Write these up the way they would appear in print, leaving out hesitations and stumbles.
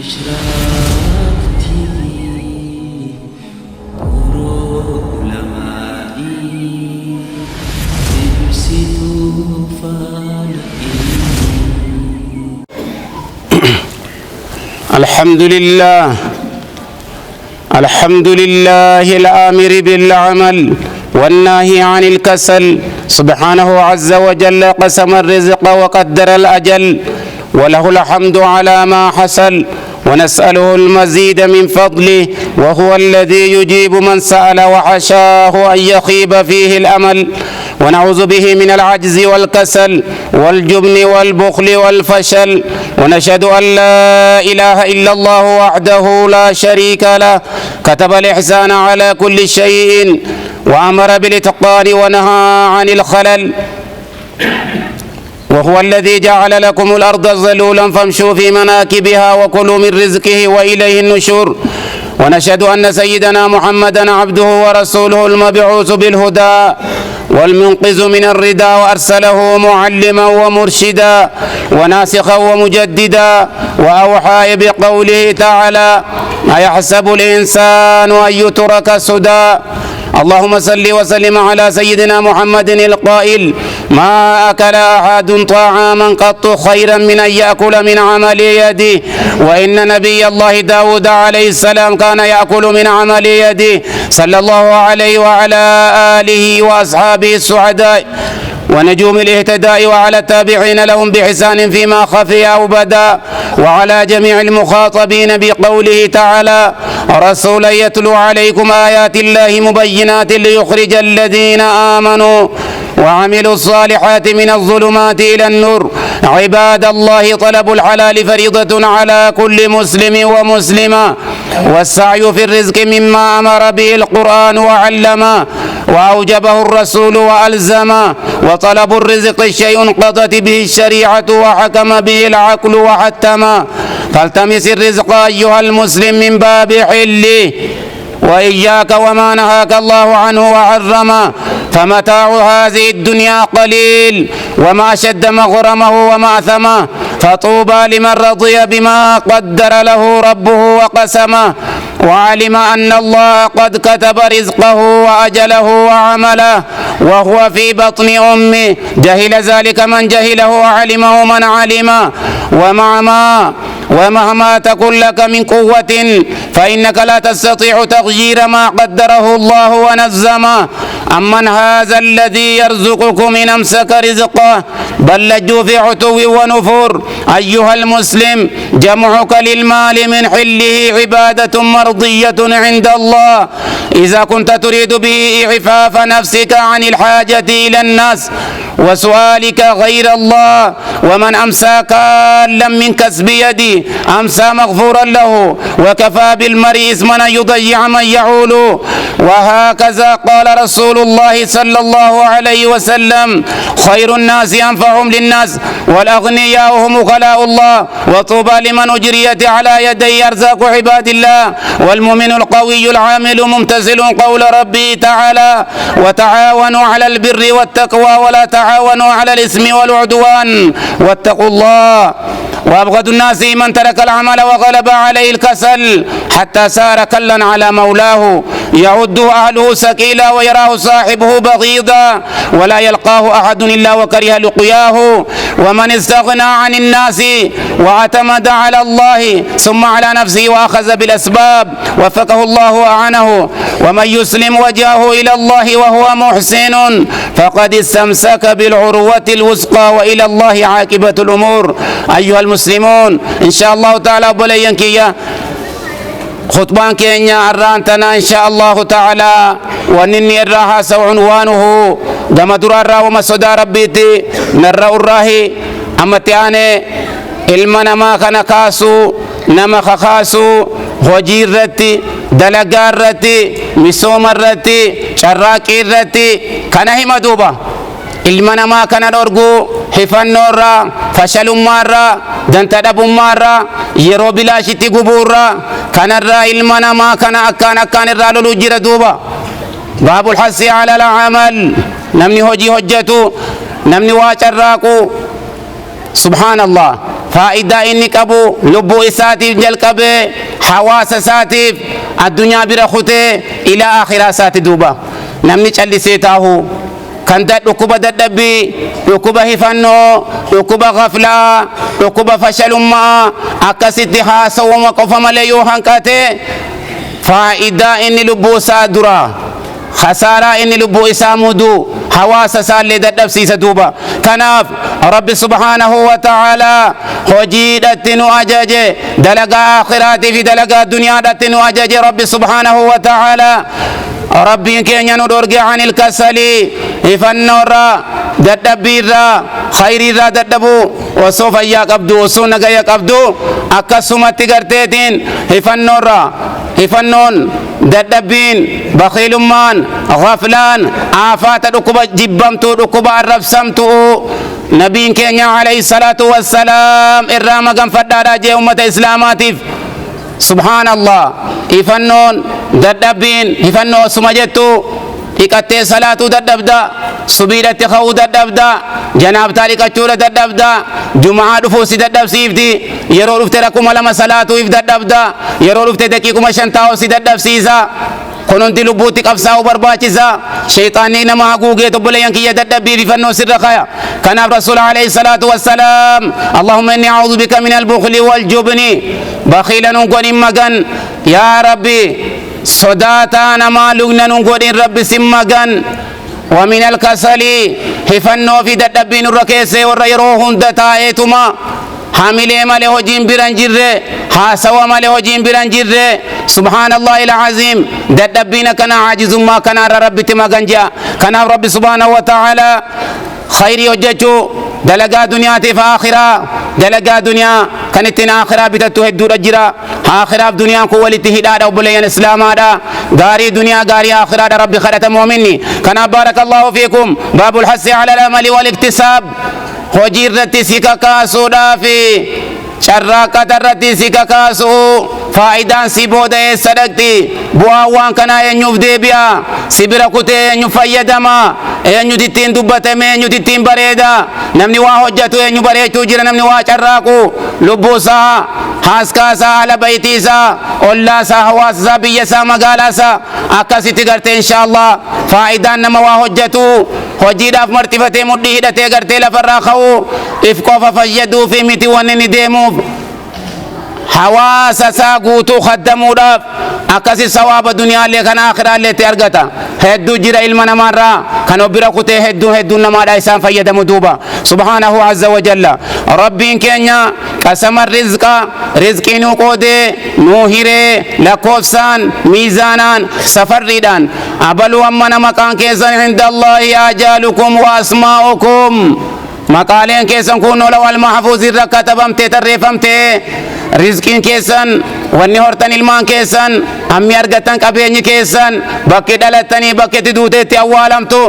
إشراق تيفي نور علمائي تبسط فالقي. الحمد لله الآمر بالعمل والناهي عن الكسل، سبحانه عز وجل قسم الرزق وقدر الأجل، وله الحمد على ما حصل، ونسأله المزيد من فضله، وهو الذي يجيب من سأل وحشاه أن يخيب فيه الأمل، ونعوذ به من العجز والكسل والجبن والبخل والفشل، ونشهد أن لا إله إلا الله وحده لا شريك له، كتب الإحسان على كل شيء وأمر بالإتقان ونهى عن الخلل، وهو الذي جعل لكم الأرض ذلولا فامشوا في مناكبها وكلوا من رزقه وإليه النشور. ونشهد أن سيدنا محمدا عبده ورسوله المبعوث بالهدى والمنقذ من الردى، وأرسله معلما ومرشدا وناسخا ومجددا، وأوحى بقوله تعالى: أيحسب الإنسان أن يترك سدى. اللهم صل وسلم على سيدنا محمد القائل: ما أكل أحد طعاما قط خيرا من أن يأكل من عمل يده، وإن نبي الله داود عليه السلام كان يأكل من عمل يده، صلى الله عليه وعلى آله وأصحابه السعداء ونجوم الاهتداء، وعلى التابعين لهم بإحسان فيما خفي أو بدا، وعلى جميع المخاطبين بقوله تعالى: رسولا يتلو عليكم آيات الله مبينات ليخرج الذين آمنوا وعملوا الصالحات من الظلمات إلى النور. عباد الله، طلب الحلال فريضة على كل مسلم ومسلمة، والسعي في الرزق مما أمر به القرآن وعلمه وأوجبه الرسول وألزمه، وطلب الرزق شيء قضت به الشريعة وحكم به العقل وحتمه، فالتمس الرزق أيها المسلم من باب حله، وإياك وما نهاك الله عنه وحرمه، فمتاع هذه الدنيا قليل، وما أشد مغرمه ومأثمه، فطوبى لمن رضي بما قدر له ربه وقسمه، وعلم أن الله قد كتب رزقه وأجله وعمله وهو في بطن أمه. جهل ذلك من جهله وعلمه من علمه، ومهما تكن لك من قوة فإنك لا تستطيع تغيير ما قدره الله ونظمه. أمن هذا الذي يرزقكم إن أمسك رزقه بل لجوا في عتو ونفور. أيها المسلم، جمعك للمال من حله عبادة مرضية عند الله إذا كنت تريد به إعفاف نفسك عن الحاجة إلى الناس وسؤالك غير الله. ومن أمسى كالا من كسب يدي أمسى مغفورا له، وكفى بالمرء إثما أن يضيع من يعول. وهكذا قال رسول الله صلى الله عليه وسلم: خير الناس أنفعهم للناس، والأغنياء هم وكلاء الله، وطوبى لمن أجريت على يدي أرزاق عباد الله. والمؤمن القوي العامل ممتثل قول ربه تعالى: وتعاونوا على البر والتقوى ولا تعاونوا على الإثم والعدوان واتقوا الله. وأبغض الناس من ترك العمل وغلب عليه الكسل حتى سار كلا على مولاه، يعده أهله ثقيلا ويراه صاحبه بغيضا، ولا يلقاه أحد إلا وكره لقياه. ومن استغنى عن الناس واعتمد على الله ثم على نفسه وأخذ بالأسباب وفقه الله وأعنه. ومن يسلم وجهه إلى الله وهو محسن فقد استمسك بالعروة الوثقى، وإلى الله عاقبة الأمور. أيها المسلمون، إن شاء الله تعالى بلين كيا خطبان كينيا أرانتنا إن شاء الله تعالى، ونني الراها سو عنوانه دم درارا ومسودا ربيتي نرى الراهي أمتياني ilma namaa kana kaasuu, nama kakaasuu, hojii irratti, dalagaa irratti, misooma irratti, carraaqii irratti kana hima duuba. ilma namaa kana dhorguu hifannoo irraa, fashalummaa irraa, danta dhabummaa irraa, yeroo bilaashitti gubuu irraa, kanarraa ilma namaa kana akkaan irraa loluu jira duuba. baabul hassi ala al-amal, namni hojii hojjetu, namni waa carraaqu, subhaanallah. فائدة إني كبو لبو إساتيف جلقبه حواس ساتيف الدنيا برخوته إلى آخر سات دوبا نمني چالي سيتاهو كان ركوبة دبي ركوبة هفنو ركوبة غفلة ركوبة فشل ما أكست حاسة ومقف مليو هنكاته فائدة إني لبو سادرا خسارة إني لبو إسامودو حواس سالي ددب سيسة دوبا كناف رب سبحانه وتعالى خجيدتنو أجاجي دلقا آخراتي في دلقا الدنيا دتنو أجاجي رب سبحانه وتعالى ربي كي ندرج عن الكسل إفنورا ددبيرا خيريرا ددبو وسوف يقبضو وسونك يقبضو أكسمت تغرتين إفنورا إفنون ددبين بخيلمان غفلان آفات ركوب جبمتو ركوب الربسمتو نبي كي عليه الصلاة والسلام إرام غنفدارا جي أمة إسلاماتيف سبحان الله إفنون ددبين إفنو سمجتو إكتة صلاة ددبدا سبيلة خو ددبدا جناب تاريك أشورة ددبدا جمعة دفوسي ددب سيفتي يرو رفت لكم لما صلاة إف ددبدا يرو رفت دكيكم شنتاو سي ددب سيزا كنون دي لبوتي قفصاو برباچزا شيطاني نما حقوقه تبلي ينكي يددب بي فنو سر خيا كان الرسول عليه الصلاة والسلام اللهم إني أعوذ بك من البخل والجبن بخيلا نقول مغن يا ربي صداتا نما لغنا نقول ربي سمغن ومن الكسل هفنو في ددبين الركيس والريروهن دتايتما حاملي مالي هجين برانجر حاسوا مالي هجين برانجر سبحان الله العظيم ددبين كان عاجز ما كان ربي تمغنجا كان ربي سبحانه وتعالى خير يوججو دلقا دنيا في آخرة دلقا دنيا كانت آخرة بتتو هدو رجرا آخرة دنيا قوة هدادا وبليان إسلام هذا غاري دنيا غاري آخرة ربي خلت مؤمني كان بارك الله فيكم باب الحث على العمل والاكتساب هجير رتي سيكا كاسو دافي شراكة رتي سيكا كاسو فائدان سيبودة صدقتي بواوان كنا ينيوف ديبيا سيبرا كتي ينيوف فايدما ينيوف تتين دبتمي ينيوف تتين بريدا نمني واحجتو ينيوف بريتو جرا نمني واحراكو لبوسا حاسكاسا على بيتيسا أولا سا حواسا بيسا مغالاسا أكاسي تغرتي إن شاء الله فائدان نما واحجتو hojiidhaaf martifatee mudhii hidhatee gartee lafarraa ka'uu if qofa fayyaduu fi miti wanni ni deemuuf hawaasa isaa guutuu khaddamuudhaaf akkasi sawaaba duniyaallee kan aakhiraallee itti argata hedduu jira ilma namaarraa kan bira kutee hedduun namaadha isaan fayyadamu duuba subhaanahu azza wa jalla rabbiin keenya qasama rizqii nuu qoodee nuu hiree lakkoofsaan miizaanaan safarriidhaan abaluu ammana maqaan keessan inda allahi ajaalukum wa asmaa'ukum maqaaleen keessan kun lawal mahfuuz irra katabamtee tarreeffamtee rizqiin keessan wanni hortan ilmaan keessan hammi argatan qabeenyi keessan bakki dhalattanii bakki itti duuteetti awwaalamtu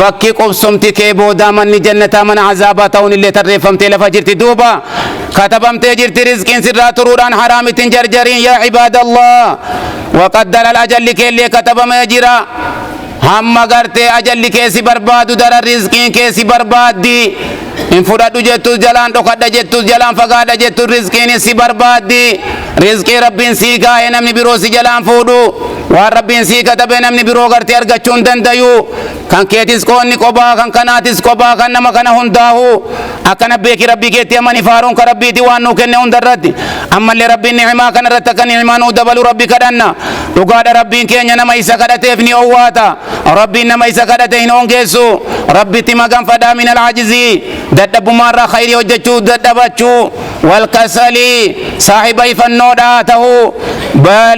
bakki qubsumti kee booda manni jannataa mana azaabaa ta'uun illee tarreeffamtee lafa jirti duuba katabamtee jirti rizqiin sirraa turuudhaan haraamitin jarjariin yaa cibaadallah waqaddara al-ajalli keellee katabamee jira hamma gartee ajalli keessi barbaadu dara rizqiin keessi barbaaddi in fudhadhu jettus jalaan dhokadha jettus jalaan fagaadha jettus rizqiin si barbaaddi rizqii rabbiin sii kaa'e namni biroo si jalaan fuudhu waan rabbiin sii katabe namni biroo gartee argachuu hin dandayu kan keetis qoonni qobaa kan kanaatis qobaa kan nama kana hundaahu akkana beeki rabbii keetti amani faaruun ka rabbiiti waan nuu kenne hundarratti ammallee rabbiin ni'imaa kanarratti akka ni'imaa nuu dabalu rabbi kadhanna dhugaadha rabbiin keenya nama isa kadhateef ni owwaata rabbiin nama isa kadhate hin ongeessu rabbitti maganfadhaa min alcajizii dadhabummaarraa khayrii hojjechuu dadhabachuu walkasalii saahiba ifannoodhaa tahuu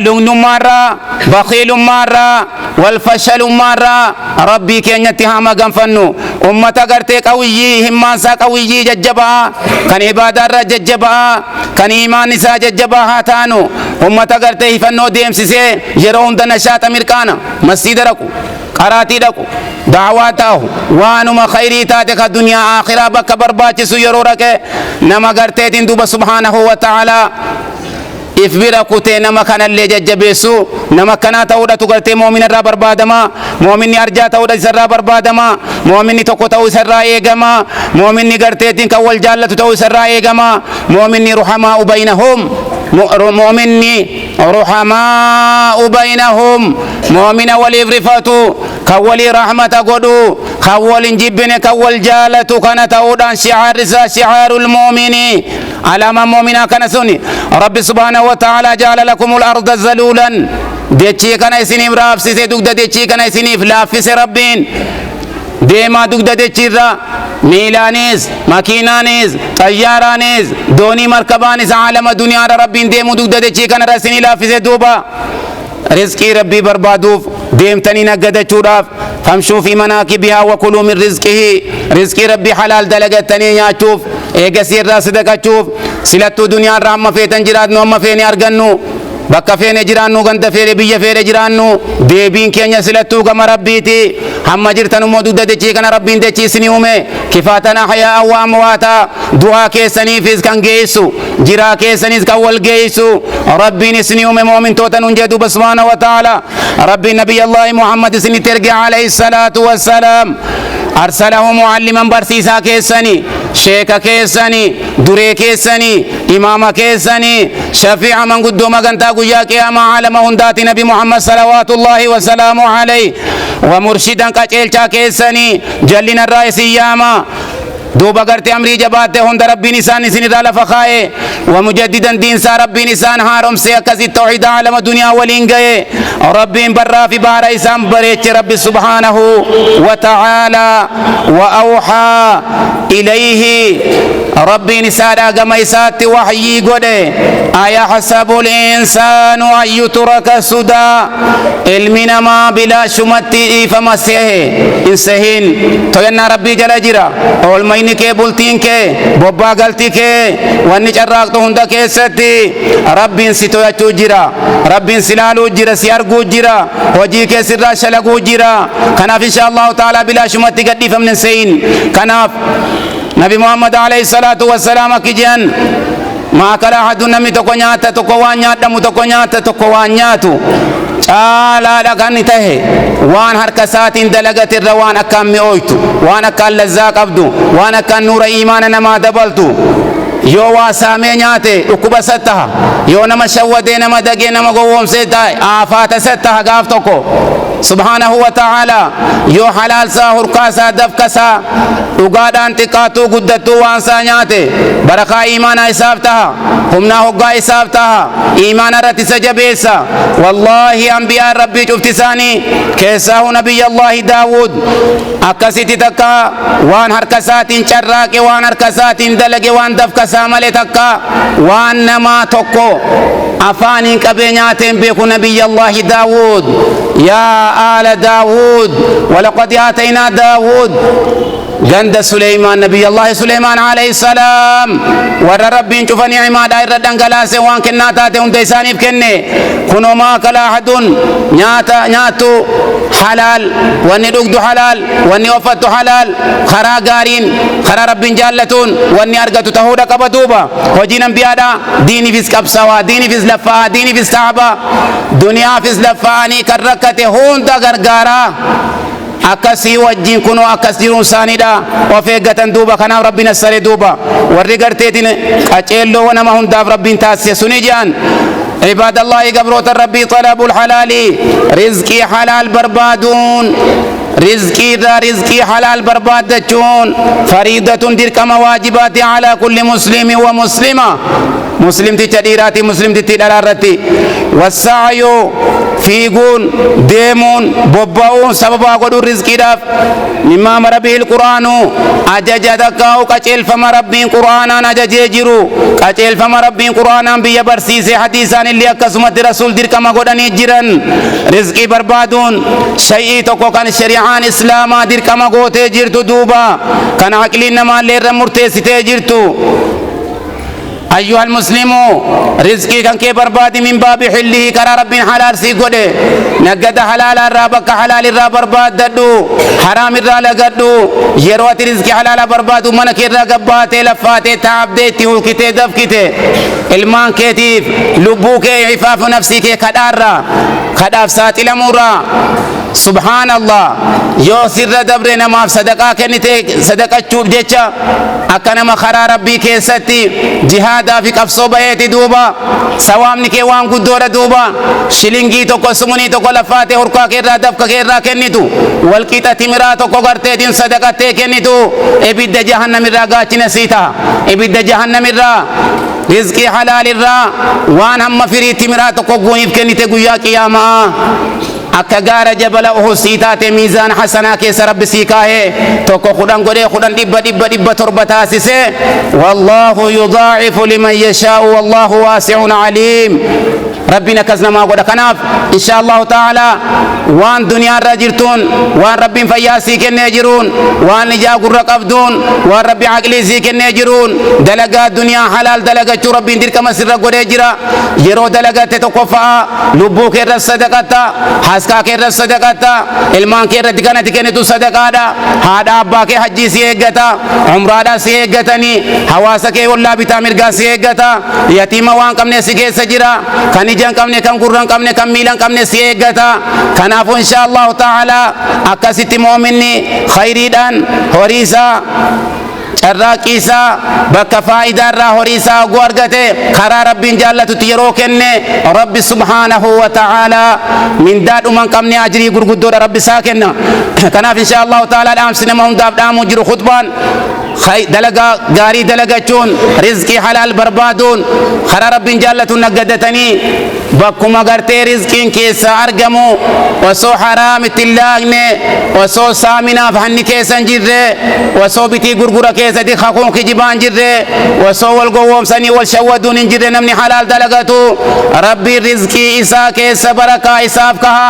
lugnummaarraa bakiilummaarraa walfashalummaarraa rabbii keenyatti haa maganfannu ummata gartee qawiyyii himmaansaa qawiyyii jajjabaa kan ibaadaarraa jajjabaa kan iimaan isaa jajjabaa haa taanu ummata gartee hifannoo deemsisee yeroo hunda nashaata mirqaana masjiida dhaqu qaraatii dhaqu da'waa ta'u waanuma khayrii taate ka duniyaa aakhiraa bakka barbaachisu yeroo dhaqe nama garteetiin duuba subhaanahu wa ta'aalaa ifbira kutee nama kanallee jajjabeessu nama kanaa ta'uudhatu gartee mu'mina irraa barbaadama mu'minni arjaa ta'uudha isarraa barbaadama mu'minni tokko ta'uu isarraa eegama mu'minni garteetiin kan wal jaallatu ta'uu isarraa eegama mu'minni ruhamaa bainahum mu'minni ruhamaa bainahum mu'mina waliif rifatu kan walii rahmata godhu kan walin jibbine kan wal jaalatu kana ta'uudhaan shi'aarri isaa shi'aarul mu'mini علامة مؤمنة كان سني رب سبحانه وتعالى جعل لكم الأرض ذلولا ديتشي كان يسني براف سيسي دوغدا ديتشي كان يسني فلافس ربين ديما دوغدا ديتشي را ميلانيز ماكينانيز طيارانيز دوني مركبانيز عالم الدنيا ربين ديمو دوغدا ديتشي كان رسني لافس دوبا رزقي ربي بربادوف ديمتني نقدة شوراف فامشوا في مناكبها وكلوا من رزقه رزقي ربي حلال دلقتني يا شوف ايغا سير صدقة شوف سلطو دنيا رحمة فيتن جراد نوم فيني ارغنو بكا فيني جرانو غنت فيني بيا فيني جرانو ديبين كينيا سلطو كما ربيتي هم جرتنو مودو دچي كنا ربين دچي سنيومه كفاتنا حياء وامواتا دعاء كيسني فيز كان جيسو جرا كيسني كول جيسو ربي نسنيومه مؤمن توتن انجدو سبحانه وتعالى ربي نبي الله محمد سني ترجع عليه الصلاة والسلام أرسله معلما برسيسا كيسني شيخ كيسني دري كيسني إمام كيسني شفيع من قدوم قنتا قيا قياما عالم هندات نبي محمد صلوات الله وسلامه عليه ومرشدا كيلشا كيسني جلنا الرئيس ياما دوبا قرتي أمري جباته هند ربي نسان نسين رال فخائه ومجددا دين سا ربي نسان هارم سيكزي التوحيد عالم الدنيا ولينجي ربي برا في بار إسام بريتش ربي سبحانه وتعالى وأوحى إليه ربي نسان أقام إسات وحيي قده آيا حسب الإنسان أن يترك سدى علمنا ما بلا شمتي فمسيه إنسهين توينا ربي جل جرا ميني كي بولتين كي بوبا غلطي كي واني چراغ تو هندا كيستي ربين سيتو يچو جرا ربين سلالو جرا سيارغو جرا وجي كي سرا شلغو جرا كناف ان شاء الله تعالى بلا شمتي قدي فمن سين كناف نبي محمد عليه الصلاة والسلام كجان ما كلا حد نمي تكو نياتا تكو وانياتا متكو نياتا تكو وانياتو تعالى لغن تهي وان حركسات دلغت الروان أكام مئويتو وان أكام لزاق عبدو وان أكام نور إيمان نما دبلتو يو واسامي نياتي اكوبا ستها يو نما شودي نما دقي نما قوم سيتاي آفات ستها قافتوكو سبحانه وتعالى يو حلال سا هرقاسا دفكسا اقادان تقاتو قدتو وانسا نياتي برقا إيمان إسافتها همنا هقا إسافتها إيمان رتس جبيسا والله أنبياء ربي شفتساني كيساه نبي الله داود أكسيتي تكا وان هركسات شراك وان هركسات دلق وان دفكسا ملي تكا وان نما تكو أفاني كبيناتين بيكو نبي الله داود يا آل داود ولقد آتينا داود جند سليمان نبي الله سليمان عليه السلام ور ربي شوف نعمة داير دنگلاس وان كنا تاتي هند إساني بكني كنوا ما كلا أحد نياتو حلال واني رقدو حلال واني وفتو حلال خرا غارين خرا ربي جالتون واني أرغتو تهودا كبدوبا وجينا بيادا ديني فيس كبسوا ديني فيس لفا ديني فيس تعبا دنيا فيس لفاني كركته هوندا غرغارا أكسي وجين كنو أكس جيرون سانيدا وفيقتن دوبا كنا ربنا السري دوبا ورقرتين أجيلو ونما هنداف ربين تاسي سنجان عباد الله قبروت ربي طلب الحلال رزقي حلال بربادون رزقي ذا رزقي حلال برباد دچون فريضة دركم واجبات على كل مسلم ومسلمة مسلم تجديراتي مسلم تدرارتي والسعي فيقون ديمون بوباون سببا قدو رزقي داف مما مربي القرآن أجج دكاو كچل فمربي قرآن أجج جيرو كچل فمربي قرآن بيا برسيس حديثان اللي أكسمت رسول دركم قدني جيران رزقي بربادون شيء تكو كان شريعان إسلاما دركم قوتي جيرتو دوبا كان عقلين نما لير مرتي ستي جيرتو أيها المسلم رزقي كان كي بربادي من باب حله كرا رب حلال سي قده نقد حلال الرابك حلال الرا برباد ددو حرام الرا لقدو يروات رزقي حلال برباد ومنك الرا قباتي لفاتي تعبدي وكتي دفكتي المان كيتيف لبوك عفاف نفسي كي كدارا كداف ساتي لمورا سبحان الله يو سر دبرنا ما صدقة كنتي صدقة تشوف جيتشا أكنما خرا ربي كيستي جهادا في كفصو بيتي دوبا سوامني كي وان قدورة دوبا شلنجي توكو سموني توكو لفاتي هركا كيرا دفكا كيرا كنتو والكيتا تمرا توكو غرتي دين صدقة تي كنتو إبيد جهنم الراقاتي نسيتا إبيد جهنم الرا رزقي حلال الرا وان هم فري تمرا توكو قويب كنتي قويا قياما akka gaara jabala uhsiitaate miizaan hasanaa keessa rabbi sii kaahee tokko kudhan godhee kudhan dhibba torba taasise wallahu yudaa'ifu liman yashaa'u wallahu waasi'un aliim ربنا كزنا ما قد كناف إن شاء الله تعالى وان دنيا راجرتون وان ربي فياسي كنيجرون وان نجا قرق أبدون وان ربي عقلي زي كنيجرون دلقا الدنيا حلال دلقا شو ربي ندير كما سر قريجرا يرو دلقا تتوقفا لبو كير الصدقاتا حسكا كير الصدقاتا المان كير تكنا تكنتو صدقادا هذا أبا كي حجي سيئقتا عمرادا سيئقتني حواسا كي والله بتامرقا سيئقتا يتيما وان كمني سيئ سجرا كان جان كمني كم قران كمني كم ميلان كمني سيئقتا كنافو إن شاء الله تعالى أكاسيت مؤمني خيريدان هوريسا carraaqiisa bakka faayidaa irraa horiisaa oguu argate karaa rabbiin jaallatutti yeroo kenne rabbi subhaanahu wa ta'aalaa mindaadhuman qabne ajrii gurguddoodha rabbi isaa kenna kanaaf insha allahu ta'aalaa dhaamsi nama hundaaf dhaamuu jiru khutbaan dalagaa gaarii dalagachuun rizqii halaal barbaaduun karaa rabbiin jaallatuun naggadatanii bakkuma gartee rizqiin keessa argamu osoo haraamitti hin laagne osoo saaminaaf hanni keessa hin jirre osoo bitii gurgura keessatti hakuun kijibaan jirre osoo wal gowwoomsanii wal shawwaduun hin jirre namni halaal dalagatu rabbiin rizqii isaa keessa barakaa isaaf kaha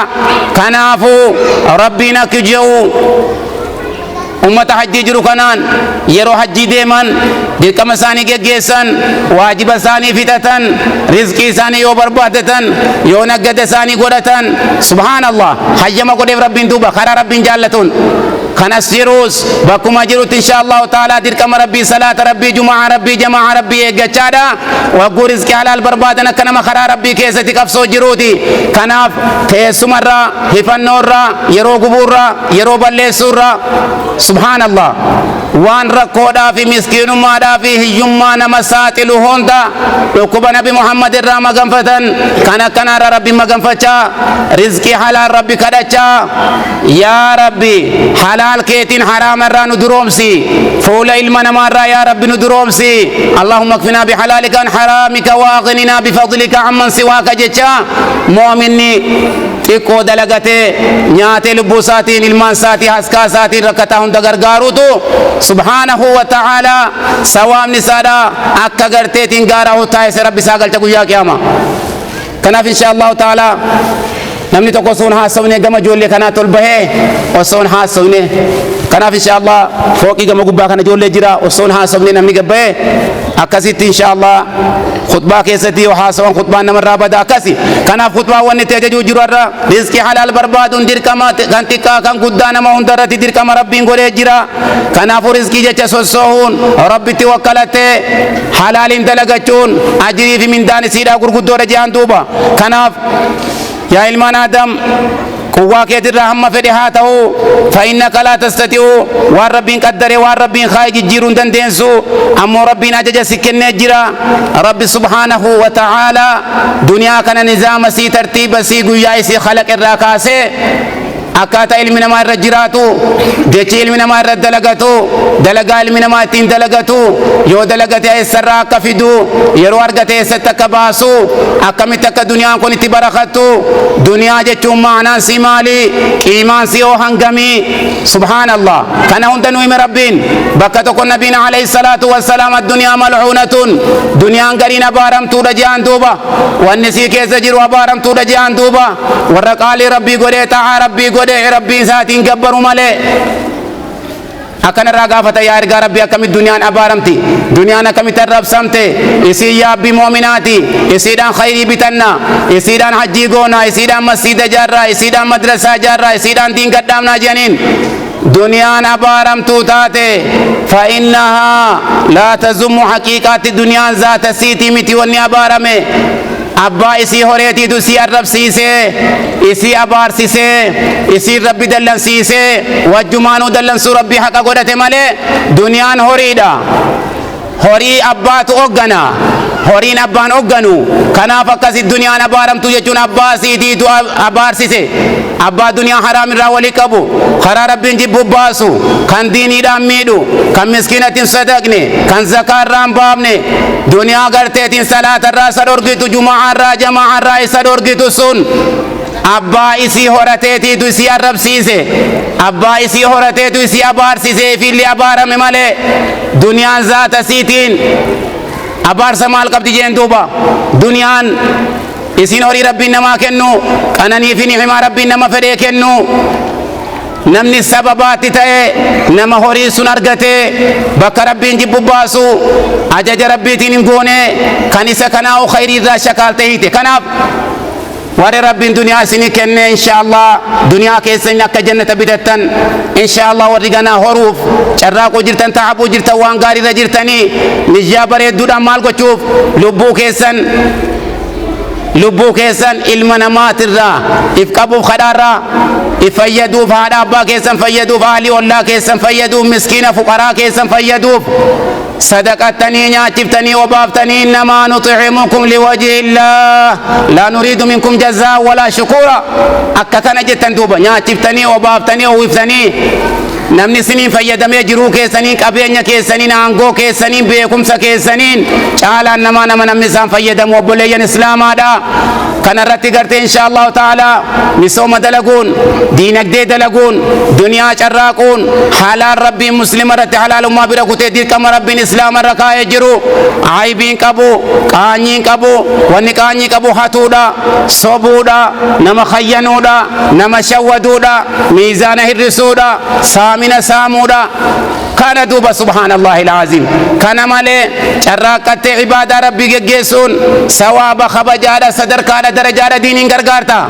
kanaafuu rabbiin akka jedhu ummata hajjii jiru kanaan yeroo hajjii deeman dirqama isaanii geggeessan waajiba isaanii fixatan rizqii isaanii yoo barbaadatan yoo naggada isaanii godhatan subhaanallah hayyama godheef rabbiin duuba karaa rabbiin jaallatuun kanas jiruus bakkuma jirutti insha allahu ta'aalaa dirqama rabbii salaata rabbii jumaa rabbii jamaa rabbii eeggachaadha wagguu rizqii halaal barbaadan akka nama karaa rabbii keessatti qabsoo jiruuti kanaaf teessumarraa hifannoorraa yeroo gubuurraa yeroo balleessuurraa subhaanallah waan rakkoodhaa fi miskiinummaadhaa fi hiyyummaa nama saaxilu hunda dhukkuba nabi muhammad irraa maganfatan kan akkanaarra rabbi maganfachaa rizqii halaal rabbi kadhachaa yaa rabbi halaal keetiin haraama irraa nu duroomsi fuula ilma namaarraa yaa rabbi nu duroomsi allahumma akfinaa bihalaalika an haraamika wa agninaa bifadlika amman siwaaka jecha moominni xiqqoo dalagatee nyaatee lubbuu isaatiin ilmaan isaatii haskaa isaatiin rakkataa hunda gargaaruutu subhaanahu wa ta'aalaa sawaabni isaadha akka garteetiin gaaraa taa'ise rabbi isaa galcha guyyaa qiyaama kanaaf insha allahu ta'aalaa namni tokko osoo hin haasofne gama ijoollee kanaa tol bahee osoo hin haasofne kanaaf insha allah fooqii gama gubbaa kana ijoollee jira osoo hin haasofne namni gabbahee akkasitti insha allah khutbaa keessatti yoo haasawan khutbaan namarraa bada akkasi kanaaf khutbaa wanni itti ajajuu jiru irra rizqii halaal barbaaduun dirqama kan xiqqaa kan guddaa nama hundarratti dirqama rabbiin godhee jira kanaafuu rizqii jecha sossoohuun rabbitti wakkalattee halaaliin dalagachuun ajrii fi mindaan isiidhaa gurguddoodha jehan duuba kanaaf yaa ilmaan aadam قوة كتير هم فديهاته فإنك لا تستطيع والربين قدره والربين خايج جيرون دندنسو أما ربنا أجج سكنة جرا رب سبحانه وتعالى دنيا كان نظام سي ترتيب سي قويا سي خلق الراكاسه akkaataa ilmi namaa irra jiraatu jechi ilmi namaa irra dalagatu dalagaa ilmi namaa ittiin dalagatu yoo dalagate eessarraa akka fidu yeroo argate eessatti akka baasu akkamitti akka duniyaan kun itti barakattu duniyaa jechuun maanaan si maali qiimaan si yoo hangamii subhaanallah kana hunda nu hime rabbiin bakka tokko nabiin alayhi salaatu wassalaam addunyaa mal'uunatun duniyaan gariin abaaramtuudha jehan duuba wanni sii keessa jiru abaaramtuudha jehan duuba warra qaalii rabbii godhee ta'aa rabbii godhee ربي ذاتين كبروا ملئ أكن الرقافة يا رجال ربي أكمل الدنيا أبارمتي دنيا أكمل ترب سمتي يسيا بمؤمناتي يسيدان خيري بتنا يسيدان حجي قونا يسيدان مسجد جرة يسيدان مدرسة جرة يسيدان دين قدامنا جنين دنيا أبارم توتاتي فإنها لا تزم حقيقات الدنيا ذات سيتي متي وني أبارمي أبا إسي هوريتي دوسي الرب سيسي إسي أبار سيسي إسي ربي دلن سيسي وجمانو دلن سو ربي حقا قدت مالي دنيان هوريدا هوري أبات أغنى هورين أبان أغنو كنا فكس الدنيا نبارم تجون أبا سيدي دو أبار سيسي أبا دنيا حرام راولي كبو خرا ربي نجيبو باسو كان ديني داميدو كان مسكينة صدقني كان زكاة رام بابني دنيا غرتين صلاة الراس سدورغيتو جمعة را جماعة را سدورغيتو سن أبا إسي هورتيتي دوسي الرب سيسي أبا إسي هورتيتي إسي أبار سيسي في اللي أبار ممالي دنيا ذات سيتين أبار سمال قبضي جين دوبا دنيان إسين هوري ربي نما كنو أنني في نعمة ربي نما فري كنو نمني السببات تأي نما هوري سنرغتي بك ربي نجيب باسو أجج ربي تنقوني كنيسة كناو خيري ذا شكال تهيتي كناب واري ربي دنيا سني كنة إن شاء الله دنيا كيسن يك جنة بدتن إن شاء الله ورجعنا حروف شراكو جرتن تعبو جرتن وانغاري رجرتني نجابر الدنيا مال کو چوف لبو كيسن علمنا ماترا إفكابو خدارا إفيدو فهذا أبا كيسن فيدو فعلي والله كيسن فيدو مسكين فقراء كيسن فيدو صدقتني ناتفتني وبافتني إنما نطعمكم لوجه الله لا نريد منكم جزاء ولا شكورا أككنا جتن دوبا ناتفتني وبافتني ووفتني namni siniin fayyadamee jiruu keessaniin qabeenya keessaniin aangoo keessaniin beekumsa keessaniin caalaan nama namni isaan fayyadamu obboleeyyan islaamaadha kanarratti gartee inshaallah ta'ala misooma dalaguun diinagdee dalaguun duniyaa carraaquun haalaan rabbiin muslima irratti halaalummaa bira kutee dirqama rabbiin islaama irra kaa'ee jiru aybiin qabu qaanyiin qabu wanni qaanyii qabu hatuudha sobuudha nama khayyanuudha nama shawwaduudha miizaana hirrisuudha من سامودا كان دوبا سبحان الله العظيم كان مالي شراكت عبادة ربي جيسون ثواب خبجارة صدر كان درجة دين غرغارتا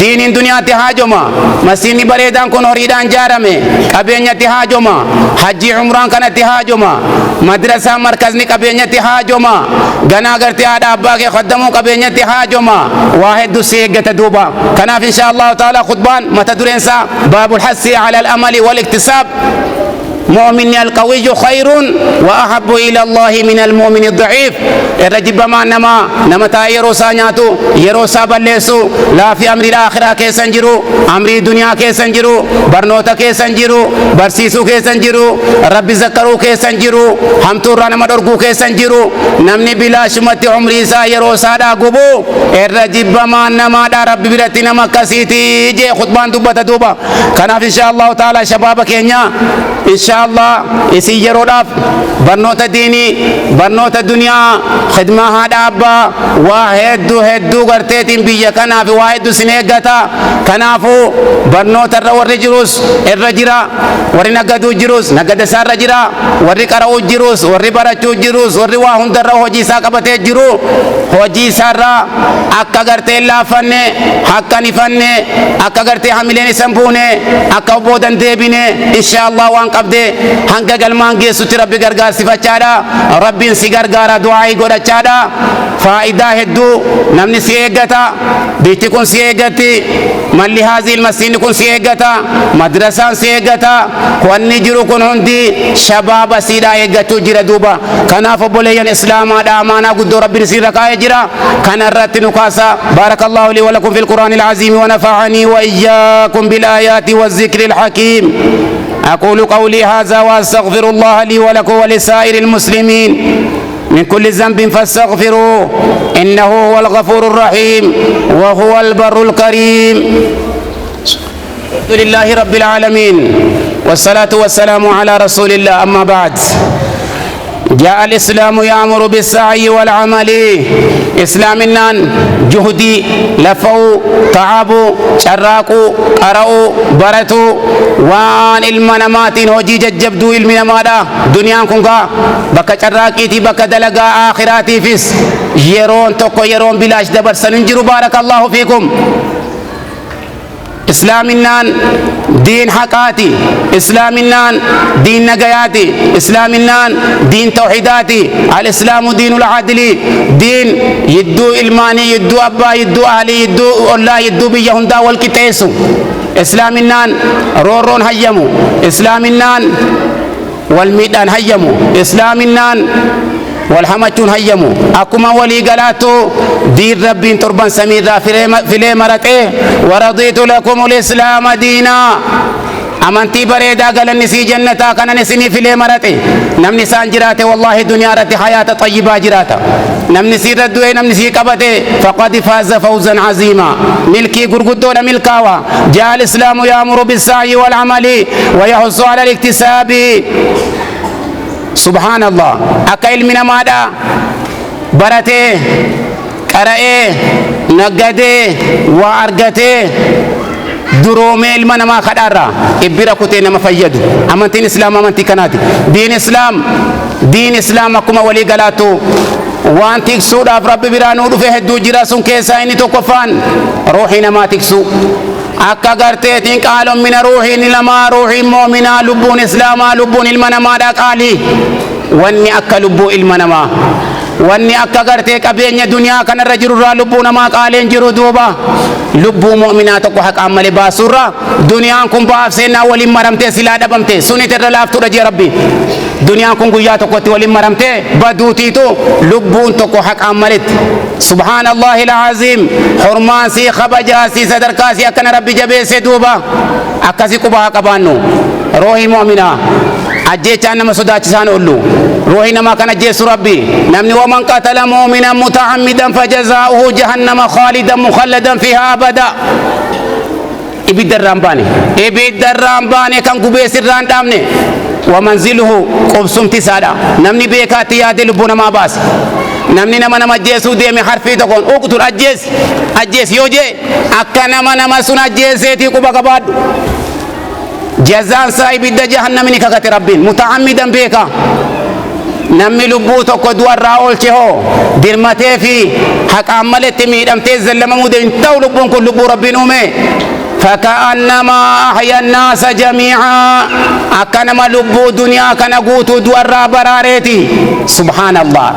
دين الدنيا تهاجما مسيني بريدان كن هريدان جارمه كبينيا تهاجما حجي عمران كان تهاجما مدرسة مركزني كبينيا تهاجما غنا غرتي هذا أبا کے خدمو كبينيا تهاجما واحد دوسيق تدوبا كان إن شاء الله تعالى خطبان متدرنسا باب الحث على الأمل والاكتساب مؤمن القوي خير وأحب إلى الله من المؤمن الضعيف الرجب ما نما تا يروسا نياتو يروسا بلسو لا في أمر الآخرة كيسنجرو أمر الدنيا كيسنجرو برنوتا كيسنجرو برسيسو كيسنجرو رب ذكرو كيسنجرو هم تورا نما درغو كيسنجرو نمني بلا شمت عمري سا يروسا دا غبو الرجب ما دا رب برتي نما كسيتي جي خطبان دوبا كان إن شاء الله تعالى شباب كينيا إن شاء الله يسيروا داف برنوتا ديني برنوتا دنيا خدمة هذا أبا واحد هدو غرتين بيا كنا في واحد سنيجتا كنا فو برنوتا الرجروس الرجرا ورنا قدو جروس نقد سار رجرا وري كراو جروس وري براتو جروس وري واهم درا هوجي ساكبته جرو هوجي سارا أكا غرتين لا فنة حكا نفنة أكا غرتين حملين سنبونه أكا بودن ديبينه إن شاء الله وان قبده hanga galmaan geessutti rabbi gargaarsifachaadha rabbiin si gargaara du'aa'ii godhachaadha faayidaa hedduu namni si eeggata biitti kun si eeggatti malli haazii ilmasiinni kun si eeggata madrasaan si eeggata wanni jiru kun hundi shabaaba siidhaa eeggachuu jira duuba kanaaf obboleeyyan islaamaadha amaanaa guddoo rabbiin siirra kaa'ee jira kanarratti nu kaasa baarakallahu lii walakum fil quraanil aziimi wa nafa'anii wa iyyaakum bil aayaati wa zikril hakiim أقول قولي هذا وأستغفر الله لي ولكم ولسائر المسلمين من كل ذنب فاستغفروه إنه هو الغفور الرحيم وهو البر الكريم الحمد لله رب العالمين والصلاة والسلام على رسول الله أما بعد جاء الإسلام يأمر بالسعي والعمل إسلامنا جهدي لفو تعبو شراكو قرأو برتو وان المنامات هجي ججبدو المنامادا دنيا كنغا بكا شراكيتي بكا دلقا آخراتي فيس يرون توكو يرون بلاش دبر سننجر بارك الله فيكم إسلامنا دين حقاتي إسلامنا دين نجياتي إسلامنا دين توحيداتي الإسلام دين العدل دين يدو إلماني يدو أبا يدو أهلي يدو الله يدو بيهندا والكتيسو إسلامنا رورون هيمو إسلامنا والميدان هيمو إسلامنا والحمتون هيمو أكما ولي قلاتو دين ربي تربان سميرا في لي مرته ورضيت لكم الإسلام دينا أمانتي بريدا قال النسي جنتا كان نسيني في لي مرته نم نسان جراته والله دنيا رتي حياة طيبة جراته نم نسي ردوه نم نسي قبته فقد فاز فوزا عظيما ملكي قرقدون ملكاوا جاء الإسلام يأمر بالسعي والعمل ويحث على الاكتساب سبحان الله أكيل من ماذا برته قرأه نجده وأرجته درومي المنا ما خدارا إبرة كتير ما فيدو أمانتين إسلام أمانتي كناتي دين إسلام أكما ولي قلاتو وان تكسو داف رب برانو في هدو جراسون كيسا إني توقفان روحنا ما تكسو akka garteetiin qaalon mina ruuhiin lamaa ruuhiin moominaa lubbuun islaamaa lubbuun ilma namaadha qaalii wanni akka lubbuu ilma namaa wanni akka gartee qabeenya duniyaa kanarra jirurraa lubbuu namaa qaaleen jiru duuba lubbuu moominaa tokko haqaan malee baasurra duniyaan kun baaf seenaa waliin maramtee silaa dhabamte sunitirra laaftuudha jee rabbi duniyaan kun guyyaa tokkotti waliin maramtee baduutiitu lubbuun tokko haqaan maletti subhaanallahi alazim hurmaansi khabajaasi sadarkaasi akkana rabbi jabeesse duuba akkasi qubaa qabaannu ruuhii moominaa ajjechaan nama sodaachisaan oollu ruuhii namaa kan ajjeessu rabbi namni waman qatala mu'minan muta'ammidan fajazaa'uhu jahannama khaalidan mukhalladan fihaa abada ibiddarraan baane kan gubeessirraan dhaabne wamanziluhu qubsumti isaadha namni beekaatti yaade lubbuu namaa baase namni nama ajjeesuu deeme harfii tokkoon uqtul ajjees yoo jee akka nama sun ajjeeseetii quba qabaadhu jazaan isaa ibidda jahannamni kakate rabbiin muta'ammidan beeka namni lubbuu tokko du'arraa oolche hoo dirmatee fi haqaan maletti miidhamtee zallamamuu hin ta'u lubbuun kun lubbuu rabbiin uume فكأنما أحيا الناس جميعا أكنما لبو دنيا كان قوتو دوارا براريتي سبحان الله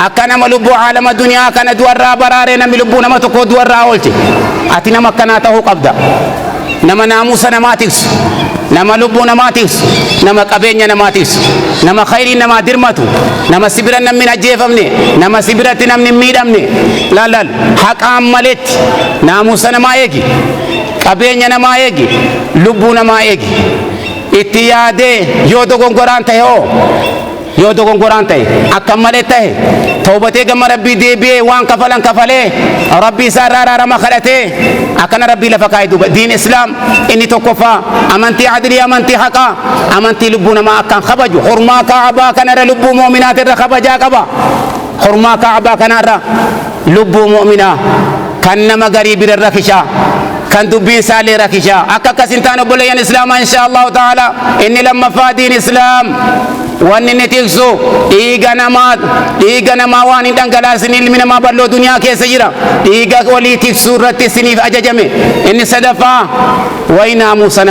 أكنما لبو عالم الدنيا كان دوارا براري نمي لبو نما تقو دوارا أولتي أتي نما كناته قبدا نما ناموس نماتيس نما لبو نماتيس نما قبين نماتيس نما خير نما درمتو نما سبرا نمي نجيفمني نما سبرا نمي ميدمني لا حق عملت ناموس نما يجي qabeenya namaa eegi lubbuu namaa eegi itti yaadee yoo dogongoraan ta'e akka malee ta'e tawbatee gama rabbii deebi'ee waan kafalee rabbii isaa irraa araarama kadhatee akkana rabbii lafa kaa'e duuba diin islaam inni tokkoffaa amantii adilii amantii haqaa amantii lubbuu namaa akkaan kabaju hurmaa kaabaa kanarra lubbuu moominaatirra kabajaa qaba hurmaa kaabaa kanarra lubbuu moominaa kan nama garii birarra kishaa kan dubbiin saalee rakishaa akka kasintaan obboleeyyan islaamaa insha Allah ta'ala inni lammaffaa diin islaam wanni inni tiksu dhiiga namaa waan hin dhangalaasin ilmi namaa bal'oo duniyaa keessa jira dhiiga walii tiksuu irratti isiniif ajajame inni sadaffaa wayi naamusa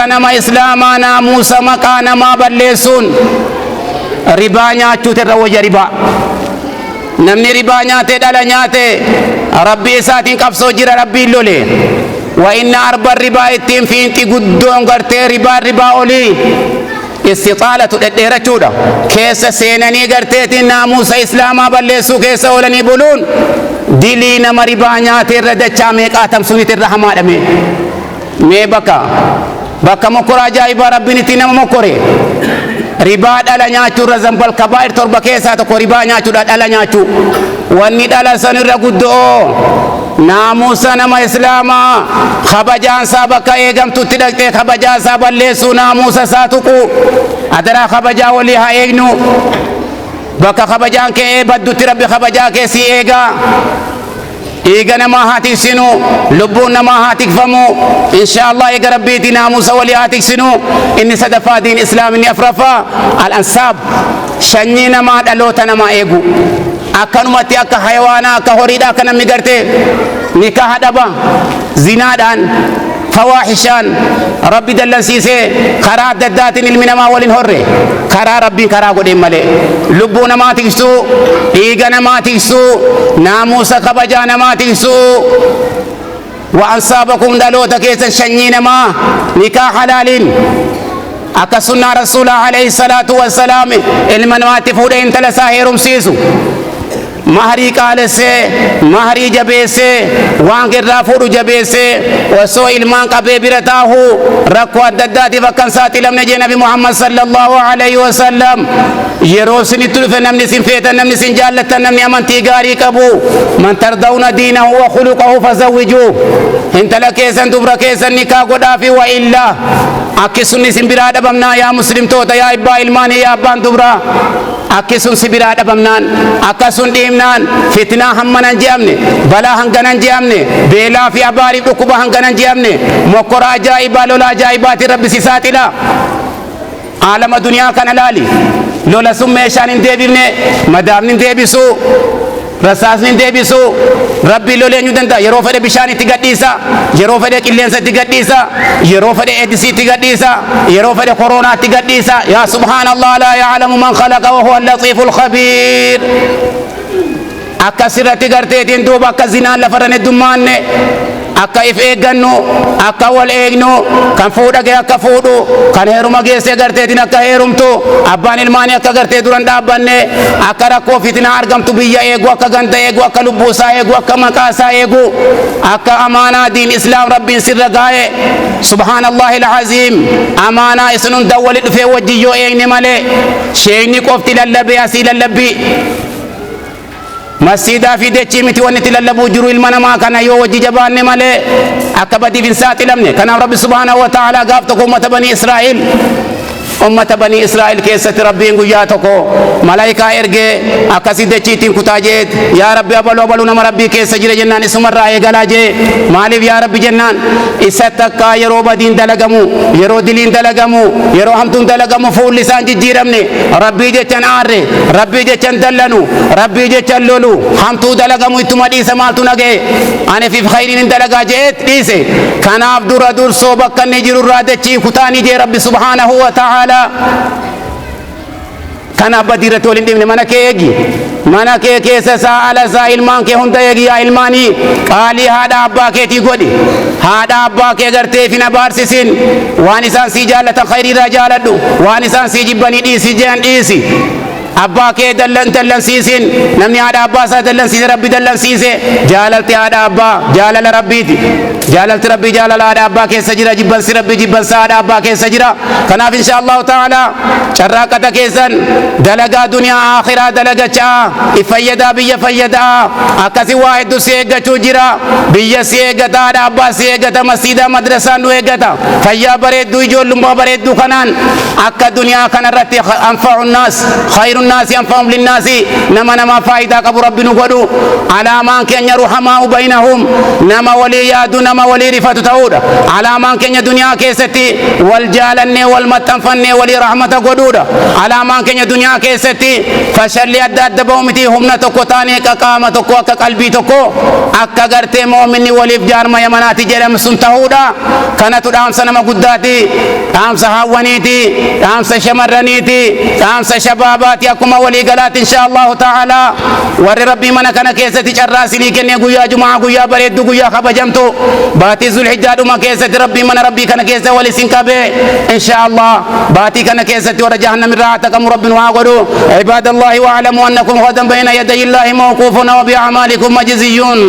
nama islaamaa naamusa maqaa namaa balleessuun ribaa nyaachuutirra wayya ribaa namni ribaa nyaatee dhala nyaatee rabbii isaatiin qabsoo jira rabbiin lole wa inna arba ribaa ittiin fiinxi guddoon gartee ribaa olii istixaalatu dhedheerachuudha keessa seenanii garteetiin naamusa islaamaa balleessuu keessa oolanii buluun dilii nama ribaa nyaatee irra dachaa meeqaatam sunitirra hamaadhame mee bakka mokkora ajaa'ibaa rabbiin ittiin nama mokkore ribaa dhala nyaachuurra zambal kabaa'ir torba keessaa tokko ribaa nyaachuudha dhala nyaachuu wanni dhala sanirra guddoo naamusa nama islaamaa kabajaansaa bakka eegamtutti dhaqxee kabajaasaa balleessuu naamusa isaa tuqu adaraa kabajaa walii haa eegnu bakka kabajaan kee baddutti rabbi kabajaa kee si eegaa dhiiga namaa haa tiksinu lubbuun namaa haa tikfamu inshaallah eega rabbiitii naamusa walii haa tiksinu inni sadaffaa diin islaam inni afraffaa al-ansaab sanyii namaa dhaloota namaa eegu akkanumatti akka hayawaanaa akka horiidhaa akka namni gartee nikaha dhaba zinaadhaan fawaahishaan rabbi dallansiisee karaa adda addaatiin ilmi namaa waliin horre karaa rabbiin karaa godheen malee lubbuu namaa tiksuu dhiiga namaa tiksuu naamusa kabajaa namaa tiksuu وأنصابكم دلوتا كيسا شنين ما نكاح حلال أكا سنة رسول عليه الصلاة والسلام علما واتفودين تلسا هيرم سيسو مهري قالسي مهري جبيسي وانك الرافور جبيسي وسو علمان قبي برتاه ركوا الددات فكان ساتي لم نجي نبي محمد صلى الله عليه وسلم يروسني تلف نمني سنفيتا نمني سنجالتا نمني أمانتي غاري كبو من ترضون دينه وخلقه فزوجوه انت لكيسا دبر كيسا نكا قدافي وإلا أكسني سنبرا دبمنا يا مسلم توتا يا إبا إلماني يا أبان دبرا أكسن سبرا دبمنان أكسن ديمنان فتنة همنا جامني بلا هنگنا جامني بلا في أباري ركوبا هنگنا جامني مقرا جائبا لولا جائبات رب سيساتي لا عالم الدنيا كان لالي لولا سميشان انديبيني مدام انديبسو رساس انديبسو ربي لولا نيودندا يرو فدي بشاني تيغديسا يرو فدي كيلنسا تيغديسا يرو فدي ادسي تيغديسا يرو فدي كورونا تيغديسا يا سبحان الله لا يعلم من خلق وهو اللطيف الخبير أكسرت غرتين دوبا كزنا لفرن الدمان akka if eeggannu akka wal eegnu kan fuudha gee akka fuudhu kan heeruma geesse garteetiin akka heerumtu abbaan ilmaanii akka gartee duran dhaabbanne akka rakkoo fitinaa argamtu biyya eegu akka ganda eegu akka lubbuusaa eegu akka maqaasaa eegu akka amaanaa diin islaam rabbiin sirra gaa'e subhaanallahi alcaziim amaanaa isinun dawwali dhufee wajji yoo eegne malee sheeyni qofti lallabee asii lallabbii مسجدا في دچي متي ونتي للبو جرو المنما كان يو وجي جبان مالي اكبدي في سات لمنه كان رب سبحانه وتعالى غافتكم امه بني اسرائيل أمة بني إسرائيل كيسة ربين قياتكو ملايكة إرجع أكاسي دچيتين كتاجت يا ربي أبلو نما ربي كيسة جري جنان اسم الرأي قلاجة مالي يا ربي جنان إستكا يرو بدين دلقمو يرو دلين دلقمو يرو همتون دلقمو فول لسان جيرمني ربي جتن آره ربي جتن دلنو ربي جتن لولو همتو دلقمو إتما دي سمالتو نجي أنا في خيرين دلقا جيت ديسي كان عبدور دور صوبك كان نجيرو رادتشي كتاني جي ربي سبحانه وتعالى كان بديرة تولين دي من منا كي كيسا سأل سائل مان كي هندا يجي يا إلماني قالي هذا أبا كي تيجودي هذا أبا كي غرتي في نبار سين وانسان سيجالة خير رجال دو وانسان سيجبني دي سيجان ديسي أبا كي دلن سيسين نمني هذا أبا سا دلن سيس ربي دلن سيسه جاللت هذا أبا جالل ربي دي جاللت ربي جالل هذا أبا كي سجرا جبن سي ربي جبن سا هذا أبا كي سجرا كناف إن شاء الله تعالى شراكة كيسن دلقا دنيا آخرة دلقا چا إفيدا بي فيدا أكاسي واحد سيغا چوجرا بي سيغا هذا أبا سيغا مسجد مدرسة نوغا فيا بريد دو جو لمبا بريد دو خنان أكا دنيا كان رتي أنفع الناس خير الناس ينفعهم للناس نما فائدة كبر ربي نقولوا على ما كان يرحموا بينهم نما ولي ياد نما ولي رفات تعود على ما كان الدنيا كيستي والجالن والمتنفن ولي رحمة قدودا على ما كان الدنيا كيستي فشل يدد بومتي هم نتقطاني كقامتك وكقلبيتك أكا غرتي مؤمني ولي فجار ما يمناتي جرم سنتهودا كانت دامس نما قداتي دامس هاونيتي دامس شمرنيتي دامس شباباتي أكما ولي قالات إن شاء الله تعالى ور ربي من كان كيستي جراسني كني قويا جمعة قويا بريد قويا خبجمتو باتي ذو الحجة ما كيسة ربي من ربي كان كيسة ولسن كبه إن شاء الله باتي كان كيسة ورجعنا من راعتكم رب واغلو عباد الله واعلموا أنكم غدا بين يدي الله موقوفون وبأعمالكم مجزيون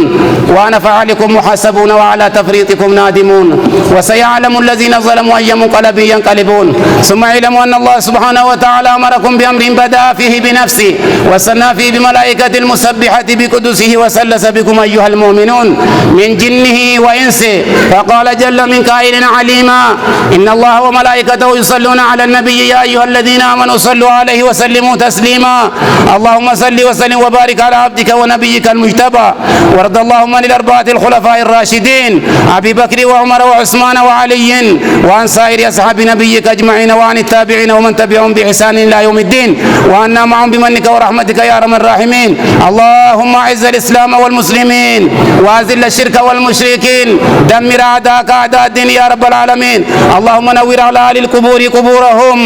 وأنا فعلكم محاسبون وعلى تفريطكم نادمون وسيعلم الذين ظلموا أي منقلب ينقلبون ثم اعلموا أن الله سبحانه وتعالى أمركم بأمر بدأ فيه بنفسه وثنى فيه بملائكة المسبحة بقدسه وسلس بكم أيها المؤمنون من جنه وإنسه فقال جل من قائل عليما إن الله وملائكته يصلون على النبي يا أيها الذين آمنوا صلوا عليه وسلموا تسليما اللهم صل وسلم وبارك على عبدك ونبيك المجتبى وارض اللهم عن الأربعة الخلفاء الراشدين أبي بكر وعمر وعثمان وعلي وعن سائر أصحاب نبيك أجمعين وعن التابعين ومن تبعهم بإحسان إلى يوم الدين وأنا معهم بمنك ورحمتك يا أرحم الراحمين اللهم أعز الإسلام والمسلمين وأذل الشرك والمشركين دمر أعداءك أعداء الدين يا رب العالمين اللهم نور على أهل القبور قبورهم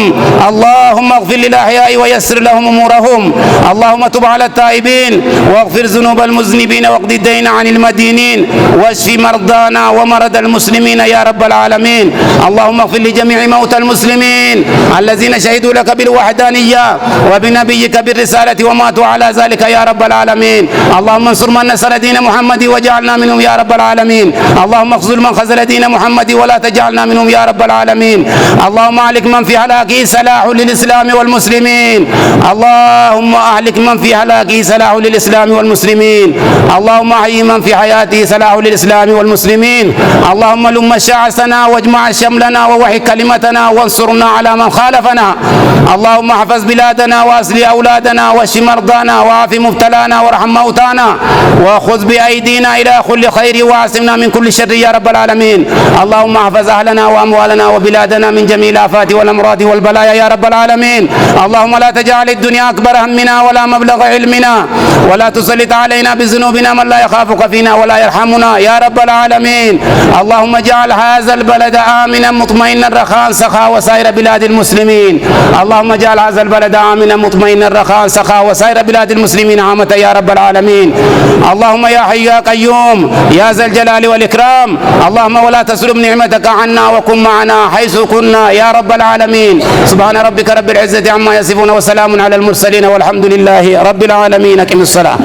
اللهم اغفر للأحياء ويسر لهم أمورهم اللهم تب على التائبين واغفر ذنوب المذنبين واقض الدين عن المدينين واشف مرضانا ومرضى المسلمين يا رب العالمين اللهم اغفر لجميع موتى المسلمين الذين شهدوا لك بالوحدانية وبنبيك بالرسالة وماتوا على ذلك يا رب العالمين اللهم انصر من نصر دين محمد وجعلنا منهم يا رب العالمين اللهم اخذل من خذل دين محمد ولا تجعلنا منهم يا رب العالمين اللهم اهلك من في هلاكه صلاح للإسلام والمسلمين اللهم اهلك من في هلاكه صلاح للإسلام والمسلمين اللهم احيي من في حياته صلاح للإسلام والمسلمين اللهم لم شعثنا واجمع شملنا ووحي كلمتنا وانصرنا على من خالفنا اللهم احفظ بلادنا واصلح أولادنا واشف مرضانا وعاف مبتلانا وارحم موتانا وخذ بأيدينا إلى كل خير واعصمنا من كل شر يا رب العالمين اللهم احفظ أهلنا وأموالنا وبلادنا من جميع الآفات والأمراض والبلايا يا رب العالمين اللهم لا تجعل الدنيا أكبر همنا ولا مبلغ علمنا ولا تسلط علينا بذنوبنا من لا يخافك فينا ولا يرحمنا يا رب العالمين اللهم اجعل هذا البلد آمنا مطمئنا رخاء سخاء وسائر بلاد المسلمين اللهم اجعل هذا البلد آمنا مطمئنا رخاء سخاء وسائر بلاد المسلمين عامة يا رب العالمين اللهم يا حي يا قيوم يا ذا الجلال والإكرام اللهم ولا تسلب نعمتك عنا وكن معنا حيث كنا يا رب العالمين سبحان ربك رب العزة عما يصفون وسلام على المرسلين والحمد لله رب العالمين. أقم الصلاة.